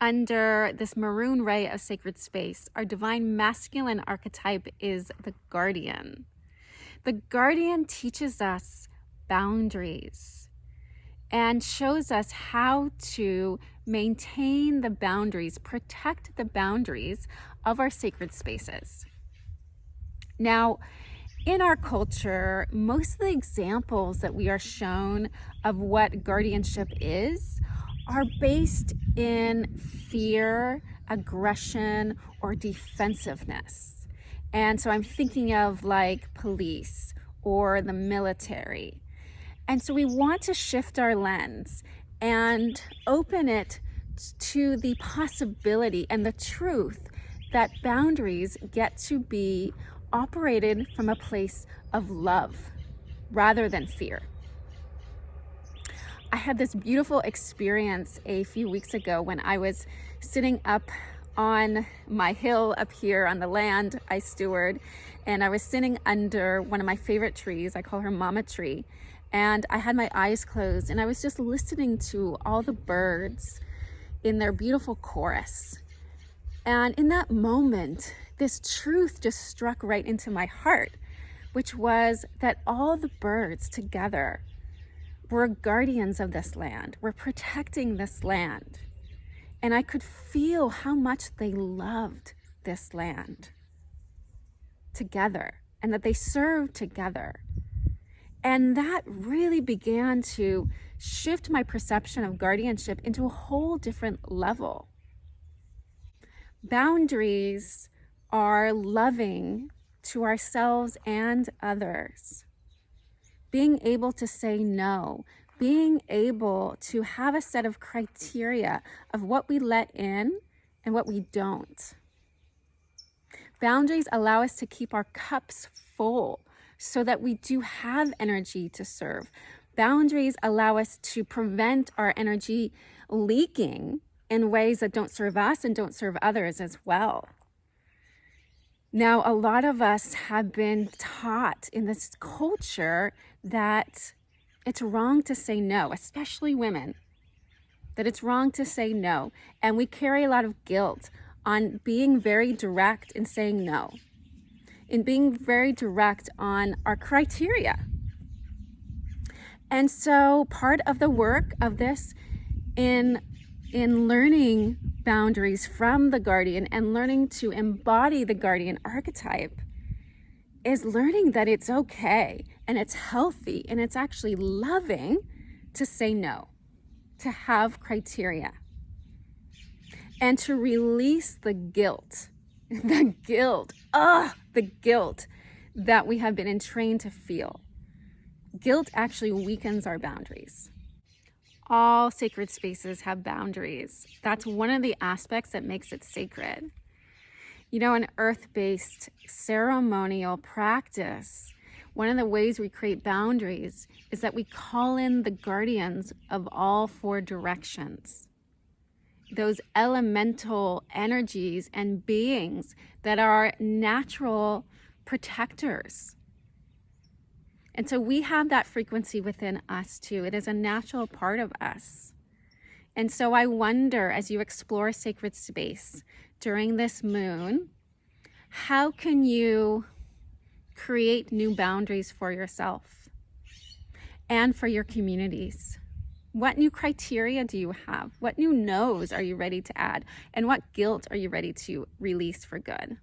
under this maroon ray of sacred space, our divine masculine archetype is the guardian. The guardian teaches us boundaries and shows us how to maintain the boundaries, protect the boundaries of our sacred spaces. Now, in our culture, most of the examples that we are shown of what guardianship is are based in fear, aggression, or defensiveness. And so I'm thinking of like police or the military. And so we want to shift our lens and open it to the possibility and the truth that boundaries get to be operated from a place of love rather than fear. I had this beautiful experience a few weeks ago when I was sitting up on my hill up here on the land I steward, and I was sitting under one of my favorite trees. I call her Mama Tree. And I had my eyes closed and I was just listening to all the birds in their beautiful chorus. And in that moment, this truth just struck right into my heart, which was that all the birds together were guardians of this land, were protecting this land. And I could feel how much they loved this land together and that they served together. And that really began to shift my perception of guardianship into a whole different level. Boundaries are loving to ourselves and others. Being able to say no, being able to have a set of criteria of what we let in and what we don't. Boundaries allow us to keep our cups full so that we do have energy to serve. Boundaries allow us to prevent our energy leaking in ways that don't serve us and don't serve others as well. Now, a lot of us have been taught in this culture that it's wrong to say no, especially women, that it's wrong to say no. And we carry a lot of guilt on being very direct in saying no, in being very direct on our criteria. And so part of the work of this in learning boundaries from the guardian and learning to embody the guardian archetype is learning that it's okay and it's healthy and it's actually loving to say no, to have criteria, and to release the guilt, the guilt that we have been entrained to feel. Guilt actually weakens our boundaries. All sacred spaces have boundaries. That's one of the aspects that makes it sacred. You know, an earth-based ceremonial practice, one of the ways we create boundaries is that we call in the guardians of all four directions. Those elemental energies and beings that are natural protectors. And so we have that frequency within us too. It is a natural part of us. And so I wonder, as you explore sacred space during this moon, how can you create new boundaries for yourself and for your communities? What new criteria do you have? What new no's are you ready to add? And what guilt are you ready to release for good?